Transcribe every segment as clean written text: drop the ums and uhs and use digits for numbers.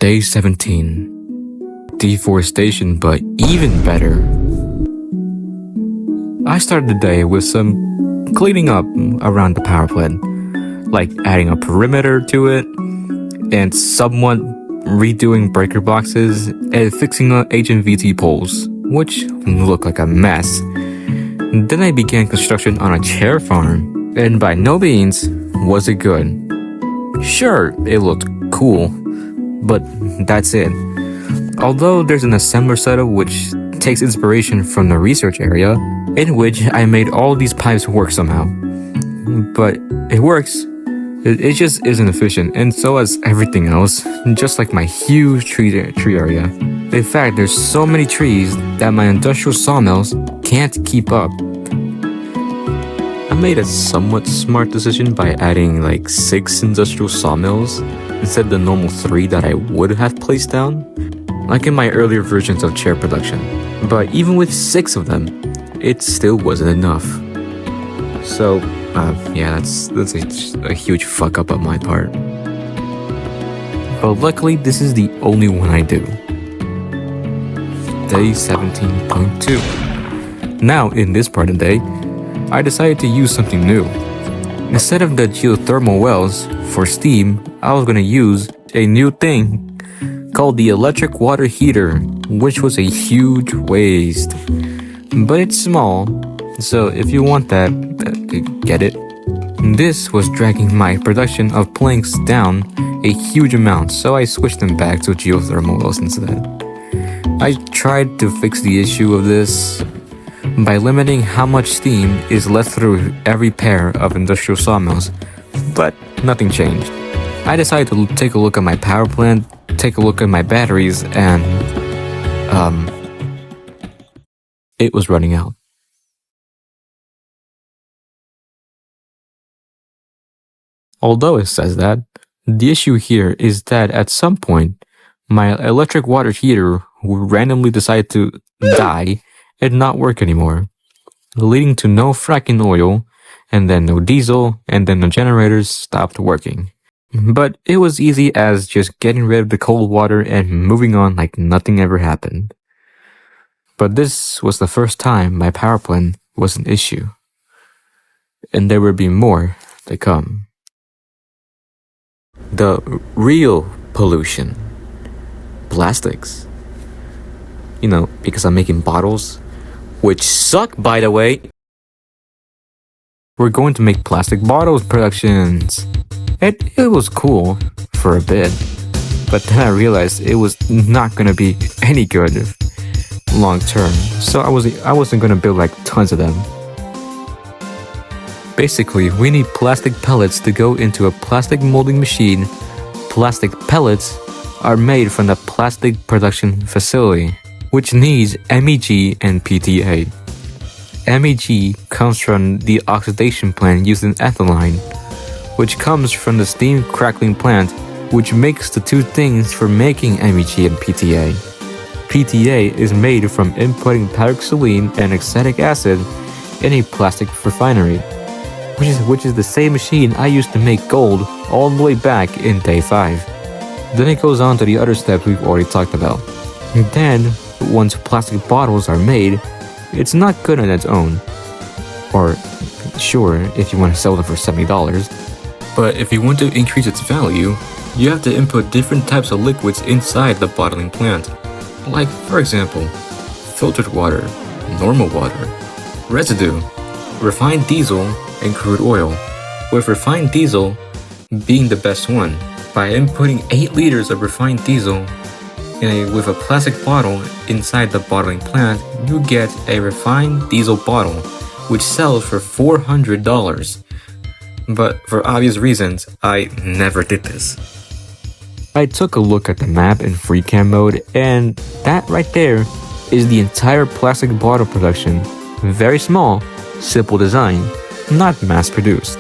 Day 17. Deforestation, but even better. I started the day with some cleaning up around the power plant, like adding a perimeter to it, and somewhat redoing breaker boxes and fixing the HVT poles, which looked like a mess. Then I began construction on a chair farm, and by no means was it good. Sure, it looked cool, but that's it. Although there's an assembler setup which takes inspiration from the research area, in which I made all these pipes work somehow. But it works. It just isn't efficient, and so is everything else, just like my huge tree area. In fact, there's so many trees that my industrial sawmills can't keep up. I made a somewhat smart decision by adding like 6 industrial sawmills instead of the normal 3 that I would have placed down, like in my earlier versions of chair production. But even with 6 of them, it still wasn't enough. So, yeah, that's a huge fuck up on my part. But luckily, this is the only one I do. Day 17.2. Now, in this part of the day, I decided to use something new. Instead of the geothermal wells for steam, I was gonna use a new thing called the electric water heater, which was a huge waste. But it's small, so if you want that, get it. This was dragging my production of planks down a huge amount, so I switched them back to geothermal wells instead. I tried to fix the issue of this by limiting how much steam is let through every pair of industrial sawmills, but nothing changed. I decided to take a look at my power plant, take a look at my batteries, and it was running out. Although it says that, the issue here is that at some point, my electric water heater would randomly decide to die and not work anymore, leading to no fracking oil, and then no diesel, and then the generators stopped working. But it was easy as just getting rid of the cold water and moving on like nothing ever happened. But this was the first time my power plant was an issue. And there would be more to come. The real pollution. Plastics. You know, because I'm making bottles, which suck, by the way. We're going to make plastic bottles productions. It was cool for a bit, but then I realized it was not gonna be any good long term. So I wasn't gonna build like tons of them. Basically, we need plastic pellets to go into a plastic molding machine. Plastic pellets are made from the plastic production facility, which needs MEG and PTA. MEG comes from the oxidation plant used in ethylene, which comes from the steam crackling plant, which makes the two things for making MEG and PTA. PTA is made from inputting paraxylene and acetic acid in a plastic refinery, which is the same machine I used to make gold all the way back in day 5. Then it goes on to the other steps we've already talked about. And then, once plastic bottles are made, it's not good on its own. Or, sure, if you want to sell them for $70. But if you want to increase its value, you have to input different types of liquids inside the bottling plant. Like, for example, filtered water, normal water, residue, refined diesel, and crude oil, with refined diesel being the best one. By inputting 8 liters of refined diesel with a plastic bottle inside the bottling plant, you get a refined diesel bottle, which sells for $400. But for obvious reasons, I never did this. I took a look at the map in FreeCam mode, and that right there is the entire plastic bottle production. Very small, simple design, not mass-produced.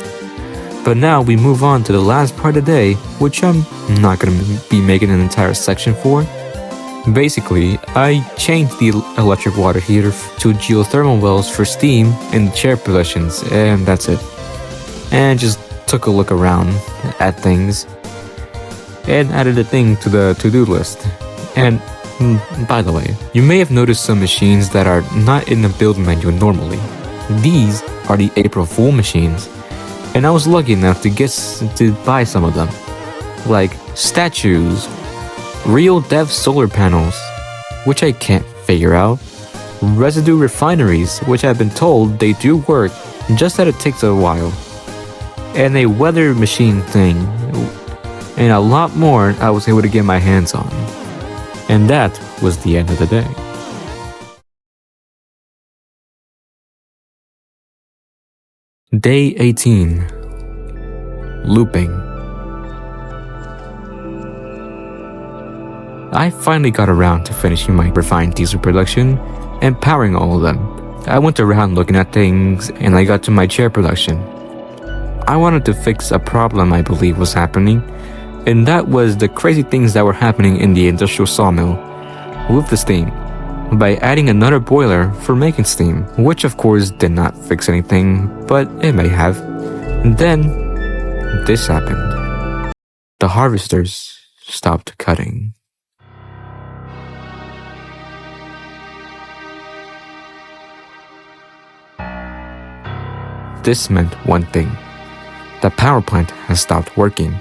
But now we move on to the last part of the day, which I'm not going to be making an entire section for. Basically, I changed the electric water heater to geothermal wells for steam and chair productions, and that's it. And just took a look around at things. and added a thing to the to-do list. And by the way, you may have noticed some machines that are not in the build menu normally. These are the April Fool machines, and I was lucky enough to buy some of them, like statues, real dev solar panels, which I can't figure out, residue refineries, which I've been told they do work, just that it takes a while, and a weather machine thing, and a lot more I was able to get my hands on. And that was the end of the day. Day 18. Looping. I finally got around to finishing my refined diesel production and powering all of them. I went around looking at things and I got to my chair production. I wanted to fix a problem I believe was happening, and that was the crazy things that were happening in the industrial sawmill with the steam, by adding another boiler for making steam, which of course did not fix anything, but it may have. And then this happened. The harvesters stopped cutting. This meant one thing: the power plant has stopped working.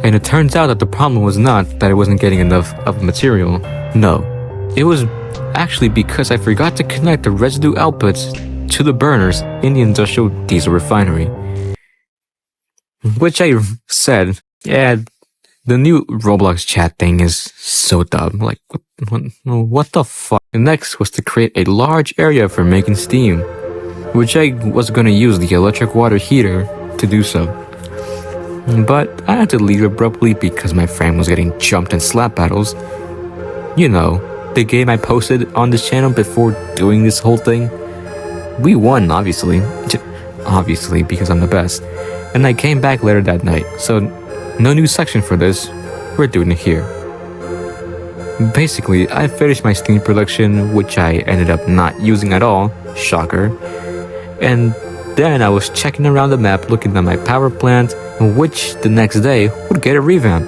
And it turns out that the problem was not that I wasn't getting enough of material. No, it was actually because I forgot to connect the residue outputs to the burners in the industrial diesel refinery. Which I said, yeah, the new Roblox chat thing is so dumb. Like, what the fuck? The next was to create a large area for making steam, which I was gonna use the electric water heater to do so. But I had to leave abruptly because my friend was getting jumped in slap battles. You know, the game I posted on this channel before doing this whole thing. We won, obviously. Obviously, because I'm the best. And I came back later that night, so no new section for this. We're doing it here. Basically, I finished my steam production, which I ended up not using at all. Shocker. And then I was checking around the map looking at my power plant, which the next day would get a revamp.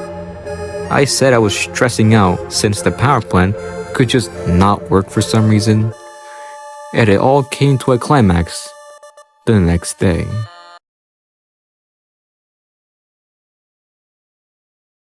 I said I was stressing out since the power plant could just not work for some reason, and it all came to a climax the next day.